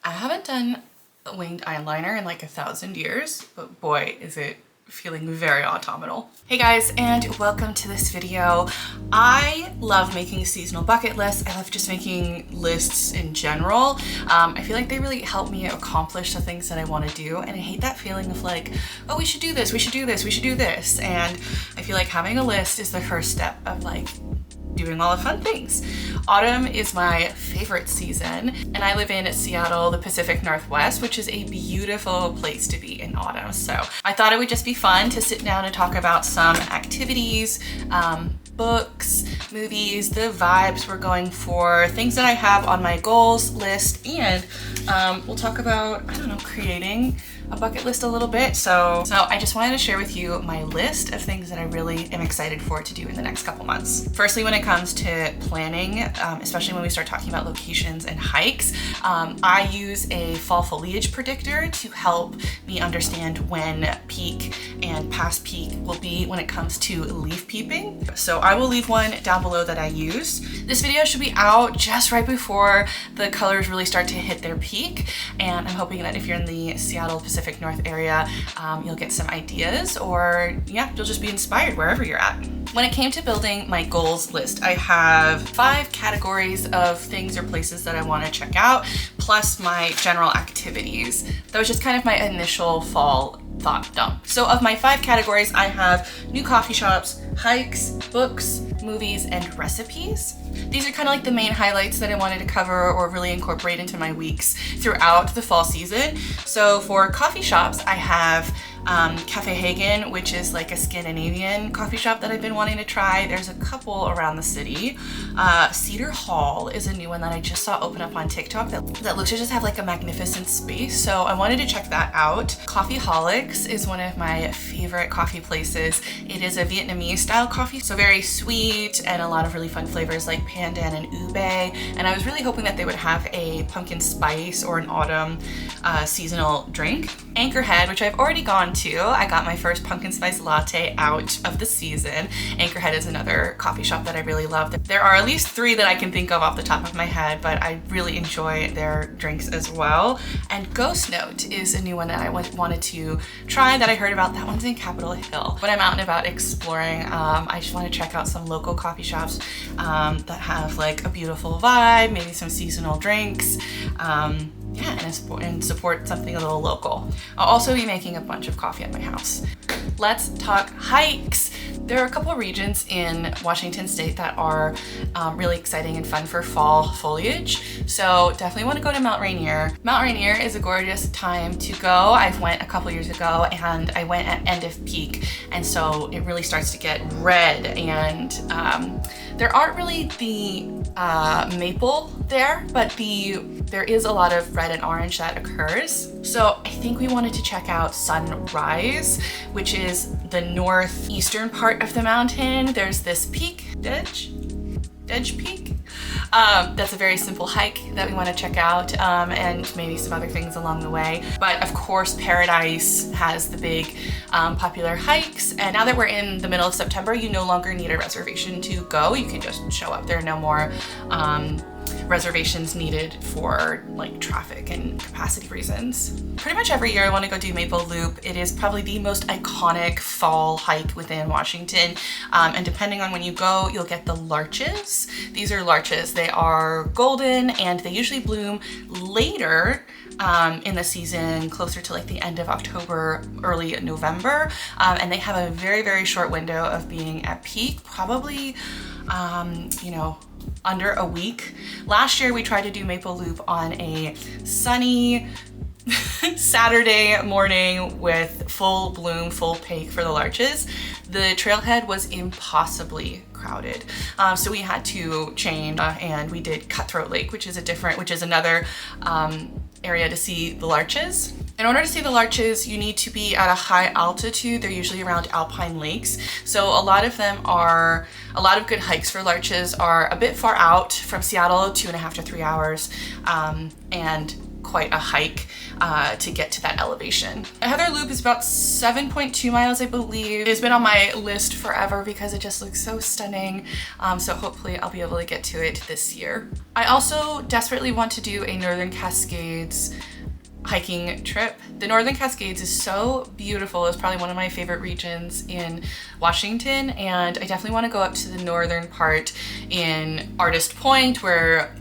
I haven't done winged eyeliner in like 1,000 years, but boy, is it feeling very autumnal. Hey guys, and welcome to this video. I love making seasonal bucket lists. I love just making lists in general. I feel like they really help me accomplish the things that I want to do, and I hate that feeling of like, oh, we should do this, we should do this, we should do this. And I feel like having a list is the first step of like doing all the fun things. Autumn is my favorite season, and I live in Seattle, the Pacific Northwest, which is a beautiful place to be in autumn. So I thought it would just be fun to sit down and talk about some activities, books, movies, the vibes we're going for, things that I have on my goals list, and we'll talk about, I don't know, creating a bucket list a little bit. So I just wanted to share with you my list of things that I really am excited for to do in the next couple months. Firstly, when it comes to planning, especially when we start talking about locations and hikes, I use a fall foliage predictor to help me understand when peak and past peak will be when it comes to leaf peeping. So I will leave one down below that I use. This video should be out just right before the colors really start to hit their peak, and I'm hoping that if you're in the Seattle Pacific North area, you'll get some ideas, or yeah, you'll just be inspired wherever you're at. When it came to building my goals list, I have 5 categories of things or places that I want to check out, plus my general activities. That was just kind of my initial fall thought dump. So of my 5 categories, I have new coffee shops, hikes, books, movies, and recipes. These are kind of like the main highlights that I wanted to cover or really incorporate into my weeks throughout the fall season. So for coffee shops, I have Cafe Hagen, which is like a Scandinavian coffee shop that I've been wanting to try. There's a couple around the city. Cedar Hall is a new one that I just saw open up on TikTok that looks to just have like a magnificent space. So I wanted to check that out. Coffeeholics is one of my favorite coffee places. It is a Vietnamese style coffee, so very sweet and a lot of really fun flavors like pandan and ube. And I was really hoping that they would have a pumpkin spice or an autumn seasonal drink. Anchorhead, which I've already gone to. I got my first pumpkin spice latte out of the season. Anchorhead is another coffee shop that I really love. There are at least 3 that I can think of off the top of my head, but I really enjoy their drinks as well. And Ghost Note is a new one that I wanted to try that I heard about. That one's in Capitol Hill. When I'm out and about exploring, I just want to check out some local coffee shops that have like a beautiful vibe, maybe some seasonal drinks. Yeah, and support something a little local. I'll also be making a bunch of coffee at my house. Let's talk hikes. There are a couple regions in Washington State that are really exciting and fun for fall foliage. So definitely want to go to Mount Rainier. Mount Rainier is a gorgeous time to go. I went a couple years ago and I went at end of peak. And so it really starts to get red, and there aren't really the maple there, but there is a lot of red and orange that occurs. So I think we wanted to check out Sunrise, which is the northeastern part of the mountain. There's this peak, Dedge Peak. That's a very simple hike that we want to check out, and maybe some other things along the way. But of course, Paradise has the big popular hikes, and now that we're in the middle of September, you no longer need a reservation to go. You can just show up. There are no more reservations needed for like traffic and capacity reasons. Pretty much every year I want to go do Maple Loop. It is probably the most iconic fall hike within Washington, and depending on when you go, you'll get the larches. These are larches. They are golden and they usually bloom later in the season, closer to like the end of October, early November, and they have a very, very short window of being at peak, probably you know, under a week. Last year we tried to do Maple Loop on a sunny Saturday morning with full bloom, full peak for the larches. The trailhead was impossibly crowded, so we had to change, and we did Cutthroat Lake, which is another area to see the larches. In order to see the larches, you need to be at a high altitude. They're usually around alpine lakes. So a lot of good hikes for larches are a bit far out from Seattle, 2.5 to 3 hours, and quite a hike to get to that elevation. Heather Loop is about 7.2 miles, I believe. It's been on my list forever because it just looks so stunning. So hopefully I'll be able to get to it this year. I also desperately want to do a Northern Cascades hiking trip. The Northern Cascades is so beautiful. It's probably one of my favorite regions in Washington, and I definitely want to go up to the northern part in Artist Point, where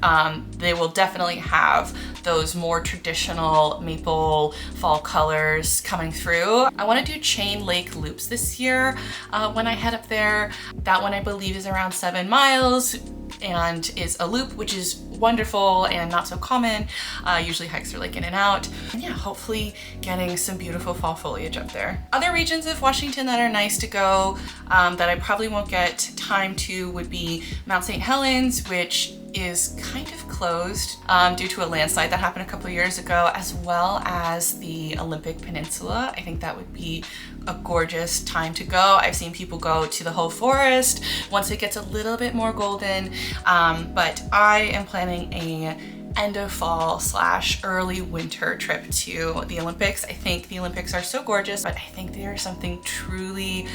they will definitely have those more traditional maple fall colors coming through. I want to do Chain Lake Loops this year when I head up there. That one I believe is around 7 miles and is a loop, which is wonderful and not so common. Usually hikes are like in and out. And yeah, hopefully getting some beautiful fall foliage up there. Other regions of Washington that are nice to go that I probably won't get time to would be Mount St. Helens, which is kind of closed due to a landslide that happened a couple of years ago, as well as the Olympic Peninsula. I think that would be a gorgeous time to go. I've seen people go to the whole forest once it gets a little bit more golden, but I am planning a end of fall / early winter trip to the Olympics. I think the Olympics are so gorgeous, but I think they are something truly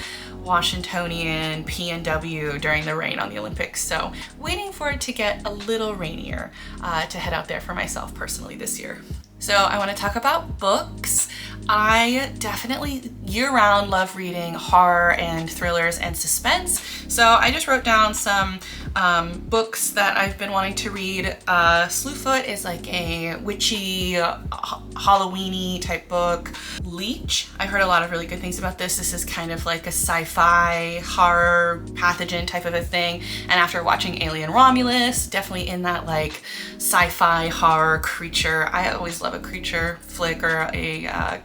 Washingtonian PNW during the rain on the Olympics. So waiting for it to get a little rainier to head out there for myself personally this year. So I want to talk about books. I definitely year-round love reading horror and thrillers and suspense. So I just wrote down some books that I've been wanting to read. Slewfoot is like a witchy, Halloween-y type book. Leech, I've heard a lot of really good things about this. This is kind of like a sci-fi horror pathogen type of a thing. And after watching Alien Romulus, definitely in that like sci-fi horror creature. I always love a creature flick or a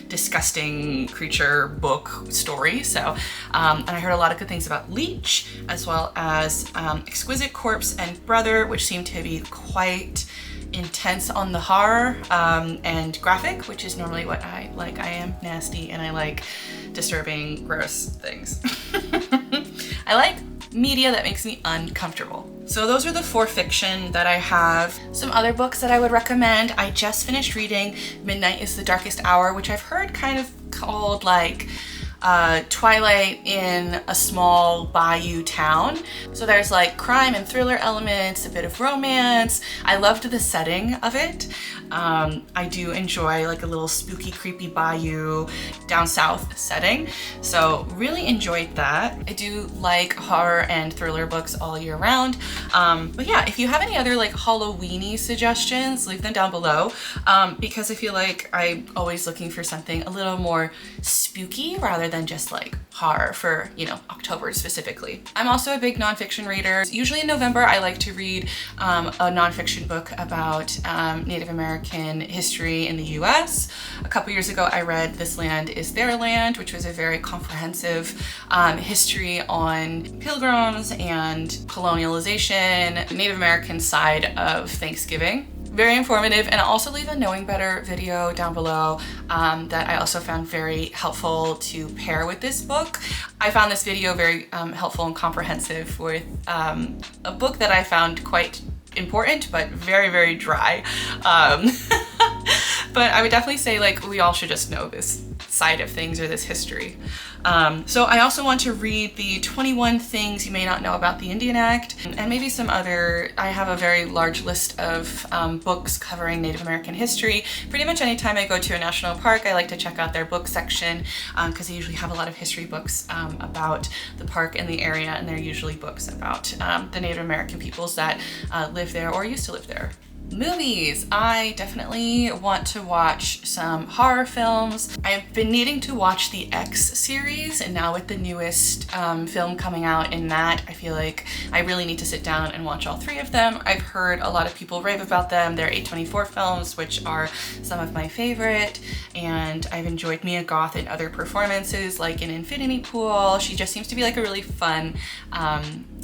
disgusting creature book story. So, and I heard a lot of good things about Leech, as well as Exquisite Corpse and Brother, which seem to be quite intense on the horror and graphic, which is normally what I like. I am nasty and I like disturbing, gross things. I like media that makes me uncomfortable. So those are the 4 fiction that I have. Some other books that I would recommend. I just finished reading Midnight is the Darkest Hour, which I've heard kind of called like Twilight in a small bayou town. So there's like crime and thriller elements, a bit of romance. I loved the setting of it. I do enjoy like a little spooky, creepy bayou down south setting. So really enjoyed that. I do like horror and thriller books all year round. But yeah, if you have any other like Halloween-y suggestions, leave them down below. Because I feel like I'm always looking for something a little more spooky rather than just like horror for, October specifically. I'm also a big nonfiction reader. Usually in November, I like to read a nonfiction book about Native American history in the US. A couple years ago, I read This Land Is Their Land, which was a very comprehensive history on pilgrims and colonialization, Native American side of Thanksgiving. Very informative, and I'll also leave a Knowing Better video down below that I also found very helpful to pair with this book. I found this video very helpful and comprehensive with a book that I found quite important, but very, very dry. But I would definitely say like we all should just know this side of things or this history. So I also want to read the 21 Things You May Not Know About the Indian Act, and maybe some other. I have a very large list of books covering Native American history. Pretty much anytime I go to a national park, I like to check out their book section because they usually have a lot of history books about the park and the area, and they're usually books about the Native American peoples that live there or used to live there. Movies. I definitely want to watch some horror films. I've been needing to watch the X series, and now with the newest film coming out in that, I feel like I really need to sit down and watch all 3 of them. I've heard a lot of people rave about them. They're A24 films, which are some of my favorite, and I've enjoyed Mia Goth in other performances, like in Infinity Pool. She just seems to be like a really fun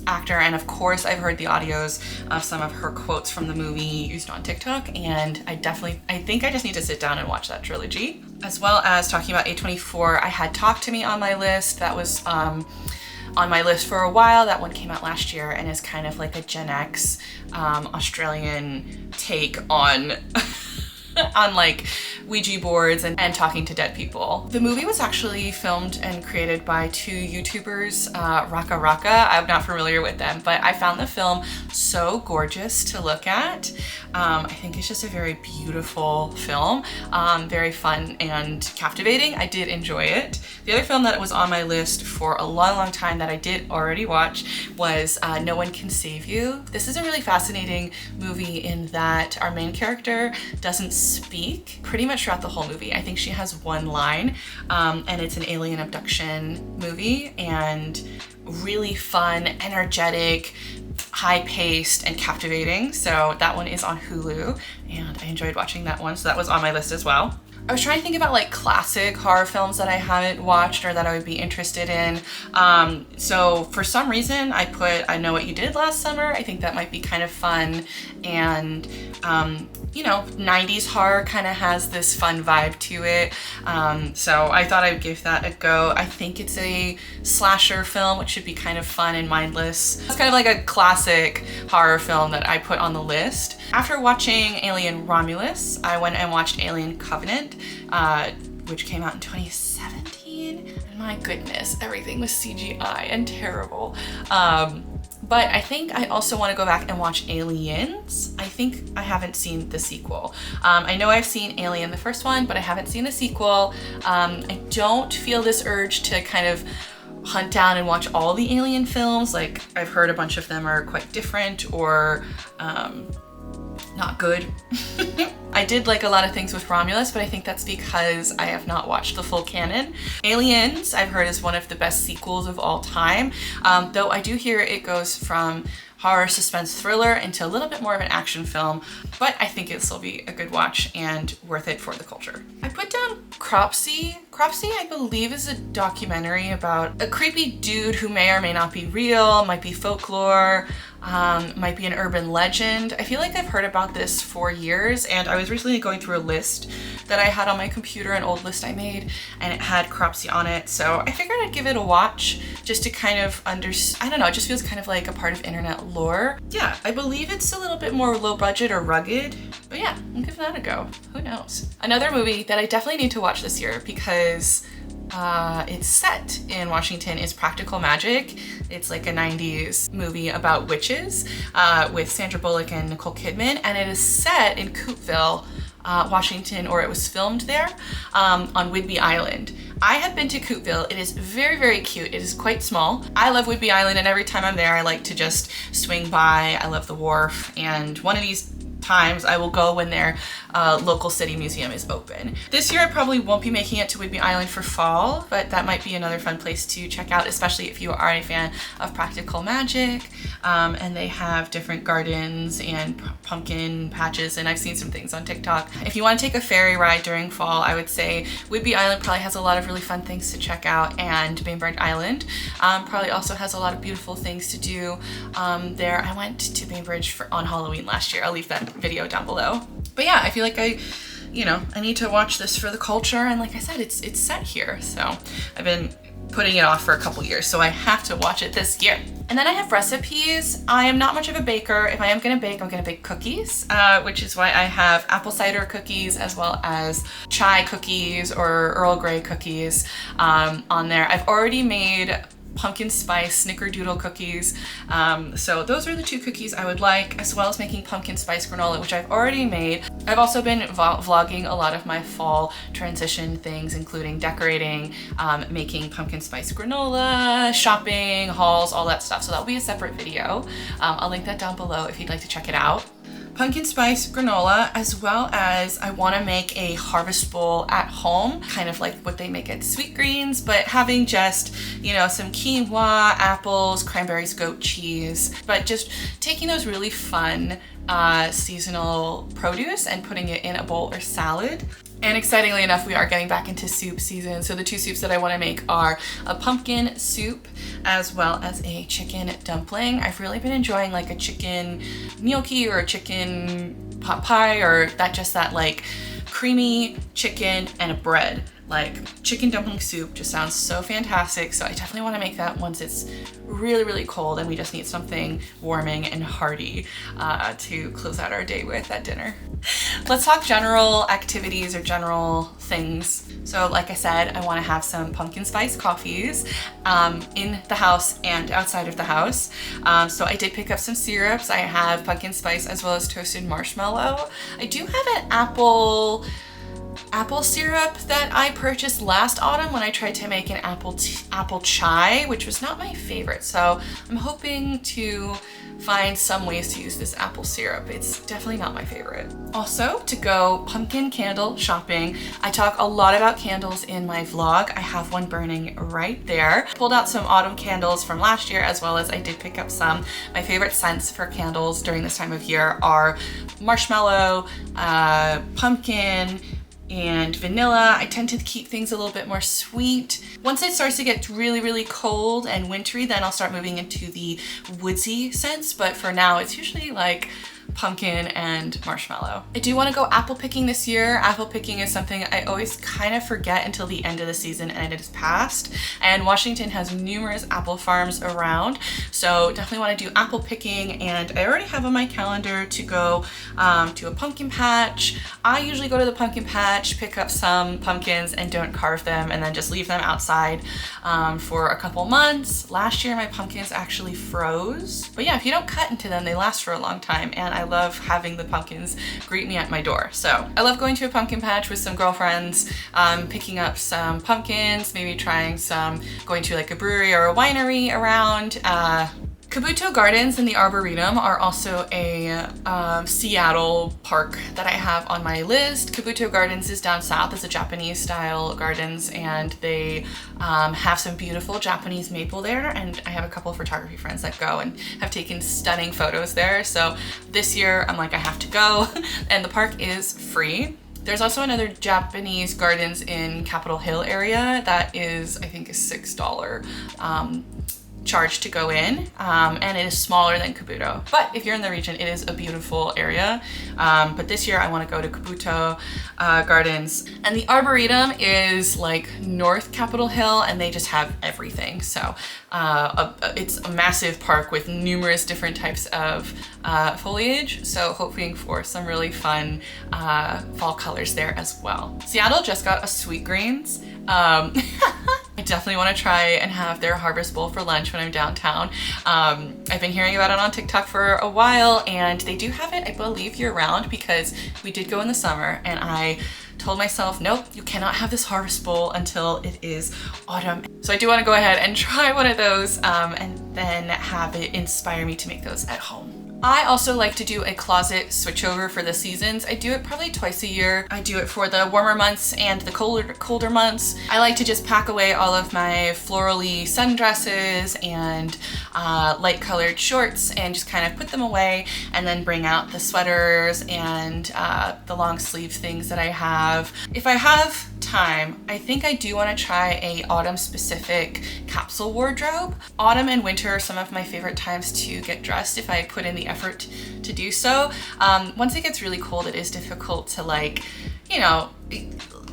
actor, and of course I've heard the audios of some of her quotes from the movie used on TikTok, and I think I just need to sit down and watch that trilogy. As well as talking about A24, I had Talk to Me on my list. That was on my list for a while. That one came out last year and is kind of like a Gen X Australian take on on like Ouija boards and talking to dead people. The movie was actually filmed and created by two YouTubers, Raka Raka. I'm not familiar with them, but I found the film so gorgeous to look at. I think it's just a very beautiful film, very fun and captivating. I did enjoy it. The other film that was on my list for a long time that I did already watch was No One Can Save You. This is a really fascinating movie in that our main character doesn't speak pretty much throughout the whole movie. I think she has one line, and it's an alien abduction movie, and really fun, energetic, high-paced, and captivating. So that one is on Hulu, and I enjoyed watching that one, so that was on my list as well. I was trying to think about like classic horror films that I haven't watched or that I would be interested in. So for some reason I put I Know What You Did Last Summer. I think that might be kind of fun, and you know, 90s horror kind of has this fun vibe to it. So I thought I'd give that a go. I think it's a slasher film, which should be kind of fun and mindless. It's kind of like a classic horror film that I put on the list. After watching Alien Romulus, I went and watched Alien Covenant, which came out in 2017. And my goodness, everything was CGI and terrible. But I think I also want to go back and watch Aliens. I think I haven't seen the sequel. I know I've seen Alien, the first one, but I haven't seen the sequel. I don't feel this urge to kind of hunt down and watch all the Alien films. Like, I've heard a bunch of them are quite different or not good. I did like a lot of things with Romulus, but I think that's because I have not watched the full canon. Aliens, I've heard, is one of the best sequels of all time, though I do hear it goes from horror suspense thriller into a little bit more of an action film, but I think it'll still be a good watch and worth it for the culture. I put down Cropsy. Cropsy, I believe, is a documentary about a creepy dude who may or may not be real, might be folklore, might be an urban legend. I feel like I've heard about this for years, and I was recently going through a list that I had on my computer, an old list I made, and it had Cropsy on it. So I figured I'd give it a watch just to kind of I don't know, it just feels kind of like a part of internet lore. Yeah, I believe it's a little bit more low budget or rugged, but yeah, I'm giving that a go. Who knows? Another movie that I definitely need to watch this year because it's set in Washington is Practical Magic. It's like a 90s movie about witches with Sandra Bullock and Nicole Kidman, and it is set in Coopeville, Washington, or it was filmed there on Whidbey Island. I have been to Coopeville. It is very cute. It is quite small. I love Whidbey Island, and every time I'm there I like to just swing by. I love the wharf, and one of these times I will go when their local city museum is open. This year I probably won't be making it to Whidbey Island for fall, but that might be another fun place to check out, especially if you are a fan of Practical Magic. And they have different gardens and pumpkin patches, and I've seen some things on TikTok. If you want to take a ferry ride during fall, I would say Whidbey Island probably has a lot of really fun things to check out, and Bainbridge Island probably also has a lot of beautiful things to do there. I went to Bainbridge on Halloween last year. I'll leave that video down below. But yeah, I feel like I need to watch this for the culture, and like I said, it's set here, so I've been putting it off for a couple years, so I have to watch it this year. And then I have recipes. I am not much of a baker. If I am gonna bake, I'm gonna bake cookies, which is why I have apple cider cookies as well as chai cookies or Earl Grey cookies on there. I've already made pumpkin spice snickerdoodle cookies. So those are the two cookies I would like, as well as making pumpkin spice granola, which I've already made. I've also been vlogging a lot of my fall transition things, including decorating, making pumpkin spice granola, shopping, hauls, all that stuff. So that'll be a separate video. I'll link that down below if you'd like to check it out. Pumpkin spice granola, as well as I want to make a harvest bowl at home, kind of like what they make at Sweet Greens, but having just, you know, some quinoa, apples, cranberries, goat cheese, but just taking those really fun seasonal produce and putting it in a bowl or salad. And excitingly enough, we are getting back into soup season. So the two soups that I want to make are a pumpkin soup as well as a chicken dumpling. I've really been enjoying like a chicken gnocchi or a chicken pot pie, or that like creamy chicken and a bread. Like chicken dumpling soup just sounds so fantastic. So I definitely want to make that once it's really, really cold and we just need something warming and hearty to close out our day with at dinner. Let's talk general activities or general things. So like I said, I want to have some pumpkin spice coffees in the house and outside of the house. So I did pick up some syrups. I have pumpkin spice as well as toasted marshmallow. I do have an apple syrup that I purchased last autumn when I tried to make an apple chai, which was not my favorite. So I'm hoping to find some ways to use this apple syrup. It's definitely not my favorite. Also, to go pumpkin candle shopping, I talk a lot about candles in my vlog. I have one burning right there. Pulled out some autumn candles from last year, as well as I did pick up some. My favorite scents for candles during this time of year are marshmallow, pumpkin, and vanilla. I tend to keep things a little bit more sweet. Once it starts to get really, really cold and wintry, then I'll start moving into the woodsy scents. But for now, it's usually like pumpkin and marshmallow. I do want to go apple picking this year. Apple picking is something I always kind of forget until the end of the season and it is past. And Washington has numerous apple farms around. So definitely want to do apple picking, and I already have on my calendar to go to a pumpkin patch. I usually go to the pumpkin patch, pick up some pumpkins and don't carve them and then just leave them outside for a couple months. Last year my pumpkins actually froze. But yeah, if you don't cut into them, they last for a long time, and I love having the pumpkins greet me at my door. So I love going to a pumpkin patch with some girlfriends, picking up some pumpkins, maybe trying some, going to like a brewery or a winery around. Kabuto Gardens and the Arboretum are also a Seattle park that I have on my list. Kabuto Gardens is down south. It's a Japanese style gardens, and they have some beautiful Japanese maple there, and I have a couple of photography friends that go and have taken stunning photos there. So this year I'm like, I have to go, and the park is free. There's also another Japanese gardens in Capitol Hill area that is, I think, a $6 charge to go in, and it is smaller than Kabuto. But if you're in the region, it is a beautiful area. But this year I want to go to Kabuto Gardens. And the Arboretum is like North Capitol Hill, and they just have everything. So it's a massive park with numerous different types of foliage. So hoping for some really fun fall colors there as well. Seattle just got a Sweetgreens. I definitely want to try and have their harvest bowl for lunch when I'm downtown. I've been hearing about it on TikTok for a while, and they do have it, I believe, year round, because we did go in the summer and I told myself, nope, you cannot have this harvest bowl until it is autumn. So I do want to go ahead and try one of those and then have it inspire me to make those at home. I also like to do a closet switchover for the seasons. I do it probably twice a year. I do it for the warmer months and the colder months. I like to just pack away all of my florally sundresses and light colored shorts and just kind of put them away, and then bring out the sweaters and the long sleeve things that I have. If I have time, I think I do want to try a autumn specific capsule wardrobe. Autumn and winter are some of my favorite times to get dressed if I put in the effort to do so. Once it gets really cold, it is difficult to, like, you know,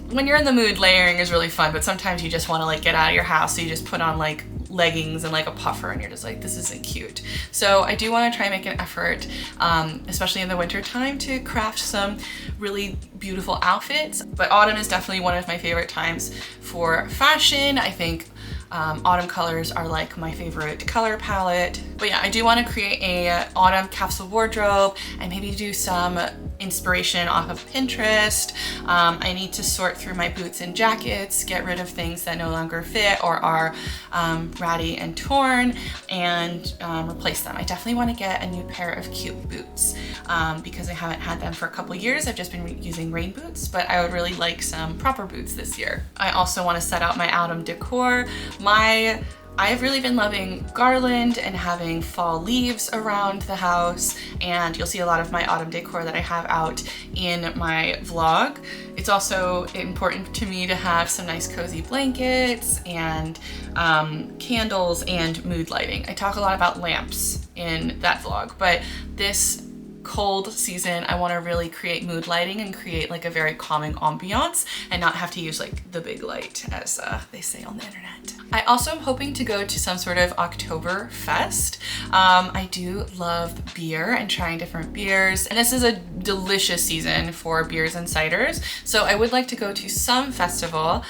when you're in the mood, layering is really fun, but sometimes you just want to like get out of your house, so you just put on like leggings and like a puffer and you're just like, this isn't cute. So I do want to try and make an effort, especially in the winter time, to craft some really beautiful outfits. But autumn is definitely one of my favorite times for fashion. I think autumn colors are like my favorite color palette. But yeah, I do want to create a autumn capsule wardrobe and maybe do some inspiration off of Pinterest. I need to sort through my boots and jackets, get rid of things that no longer fit or are ratty and torn, and replace them. I definitely want to get a new pair of cute boots because I haven't had them for a couple years. I've just been using rain boots, but I would really like some proper boots this year. I also want to set out my autumn decor. I've really been loving garland and having fall leaves around the house, and you'll see a lot of my autumn decor that I have out in my vlog. It's also important to me to have some nice cozy blankets and candles and mood lighting. I talk a lot about lamps in that vlog, but this cold season, I want to really create mood lighting and create like a very calming ambiance and not have to use like the big light as they say on the internet. I also am hoping to go to some sort of October fest. I do love beer and trying different beers, and this is a delicious season for beers and ciders, so I would like to go to some festival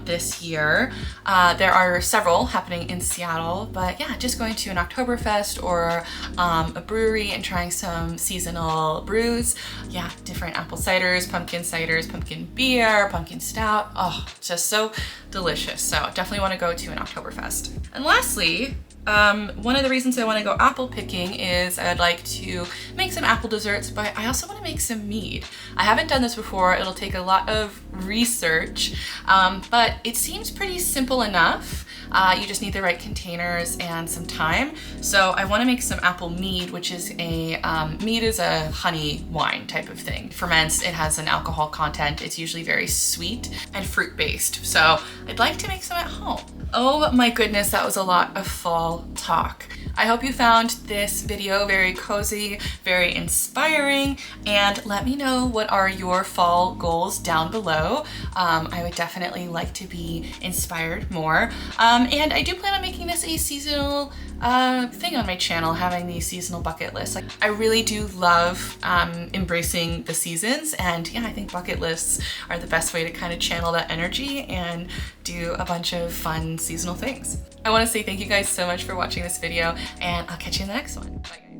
this year. There are several happening in Seattle, but yeah, just going to an Oktoberfest or a brewery and trying some seasonal brews. Yeah, different apple ciders, pumpkin beer, pumpkin stout. Oh, just so delicious. So definitely want to go to an Oktoberfest. And lastly, one of the reasons I want to go apple picking is I'd like to make some apple desserts, but I also want to make some mead. I haven't done this before. It'll take a lot of research, but it seems pretty simple enough. You just need the right containers and some time. So I want to make some apple mead, which is mead is a honey wine type of thing. Ferments, it has an alcohol content. It's usually very sweet and fruit based. So I'd like to make some at home. Oh my goodness, that was a lot of fall talk. I hope you found this video very cozy, very inspiring, and let me know what are your fall goals down below. I would definitely like to be inspired more. And I do plan on making this a seasonal thing on my channel, having these seasonal bucket lists. Like, I really do love embracing the seasons, and yeah, I think bucket lists are the best way to kind of channel that energy and do a bunch of fun seasonal things. I want to say thank you guys so much for watching this video, and I'll catch you in the next one. Bye.